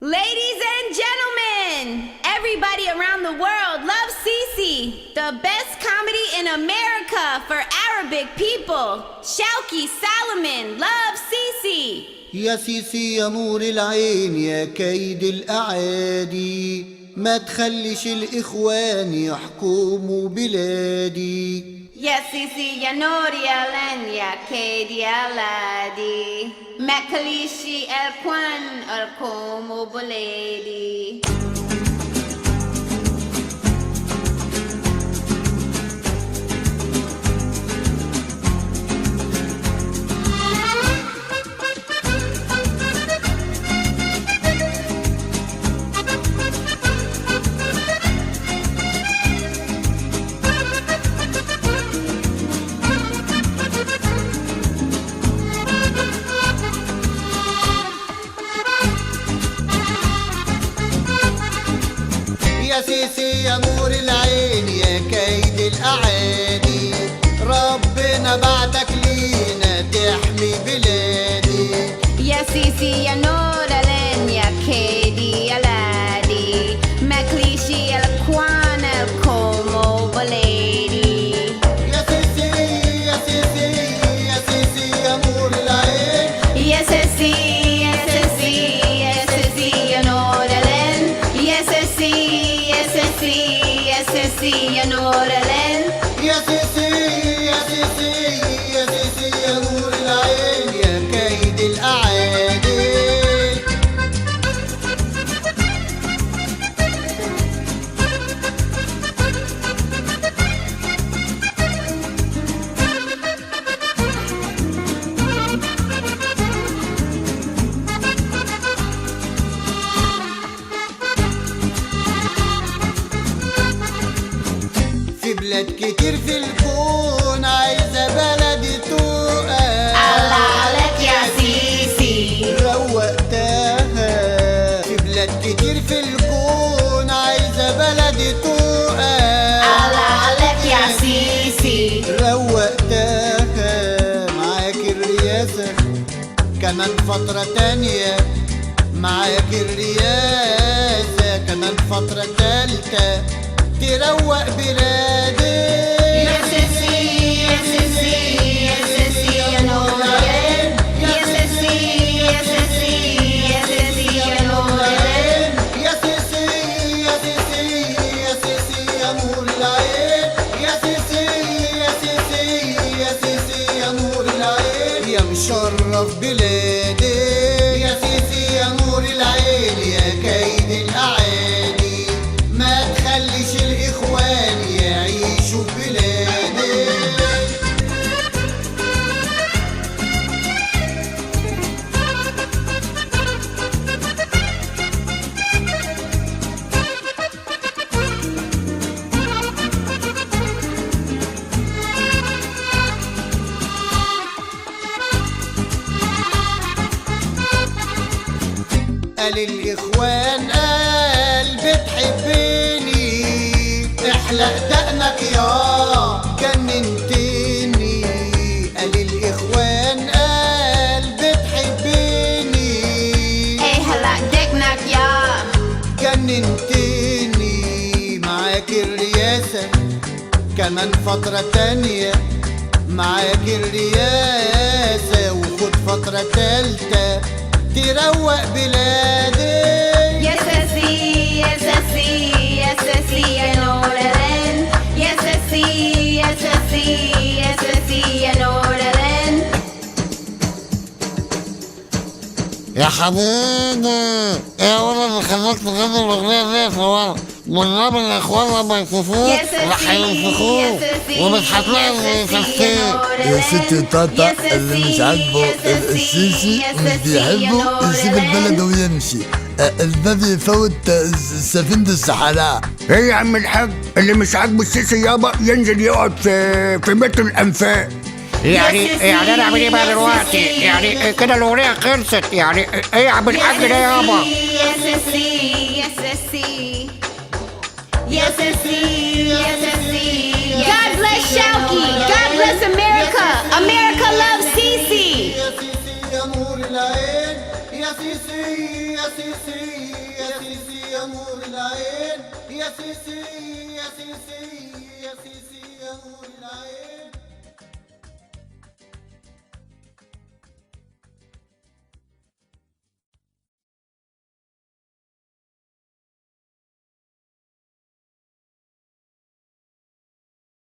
Ladies and gentlemen, everybody around the world loves Sisi, the best comedy in America for Arabic people. Shauki Salomon loves Sisi. يا سيسي يا نور العين يا كيد الأعادي، ما تخليش الإخوان يحكموا بلادي. يا سيسي يا نور يا لن يا كيد يا لادي، ما تخليش الإخوان يحكموا بلادي. يا سيسي يا نور العين يا كيد الأعادي، ربنا بعتك لينا تحمي بلادي. يا سيسي يا نور العين يا كيدي يا لادي، ما كليشي الإخوان يحكموا بلادي. يا سيسي يا سيسي يا سيسي يا نور العين، يا سيسي يا سيسي يا سيسي يا نور العين، يا سيسي يا سيسي يا سيسي يا نور العين. يا سيسي يا سيسي يا سيسي يا نور العين يا كيد الأعادي. في بلاد كتير في الكون عايزة بلدي تقى، الله عليك يا سيسي، روقتها. في بلاد كتير في الكون عايزة بلدي تقى، الله عليك يا سيسي. روقتها. معاك الرئاسة كمان فترة تانية، معاك الرئاسة كمان فترة تالتة تروق بلادي. يا سيسي يا سيسي يا سيسي يا نور العين، يا سيسي يا سيسي يا سيسي يا نور العين. يا سيسي يا سيسي يا سيسي يا نور العين، يا سيسي يا سيسي يا سيسي يا نور العين يا مشرف بلادي. يا سيسي يا نور العين يا كيد الأعادي، ما تخليش الإخوان يعيشوا بلادي. قال الإخوان قال بتحبني، احلق دقنك يا جننتني. قال الإخوان قال بتحبني، ايه هلا دقنك يا جننتني. معاك الرئاسة كمان فترة تانية، معاك الرئاسة وخد فترة تالتة تروق بلادي. يا سيسي يا سيسي يا سيسي يا نور العين، يا سيسي يا سيسي يا سيسي يا نور العين. يا حبيبي ايه هو اللي خلاك تغني الاغنيه دي؟ هو والنبي الاخوان لما يشوفوه يا سيسي راح يا ينفخوه سيسي ومش يا هتلاقي سيسي يا تفكير. نور يا ست العين. طاطا يا سيسي اللي مش عاجبه يا سيسي السيسي يا مش سيسي يا بيحبه نور يسيب العين. البلد ويمشي. الباب يفوت سفينة الصحراء. ايه يا عم الحاج اللي مش عاجبه السيسي يابا ينزل يقعد في مترو الانفاق. يعني انا اعمل ايه بقى دلوقتي؟ يعني كده الاغنيه خلصت. يعني ايه يا عم الحاج ده يابا؟ يا سيسي يا سيسي يا سيسي يا سيسي. God bless Shauki. God bless America. America loves Sisi. يا سيسي يا نور العين، يا سيسي يا سيسي سيسي يا سيسي يا نور العين يا سيسي يا سيسي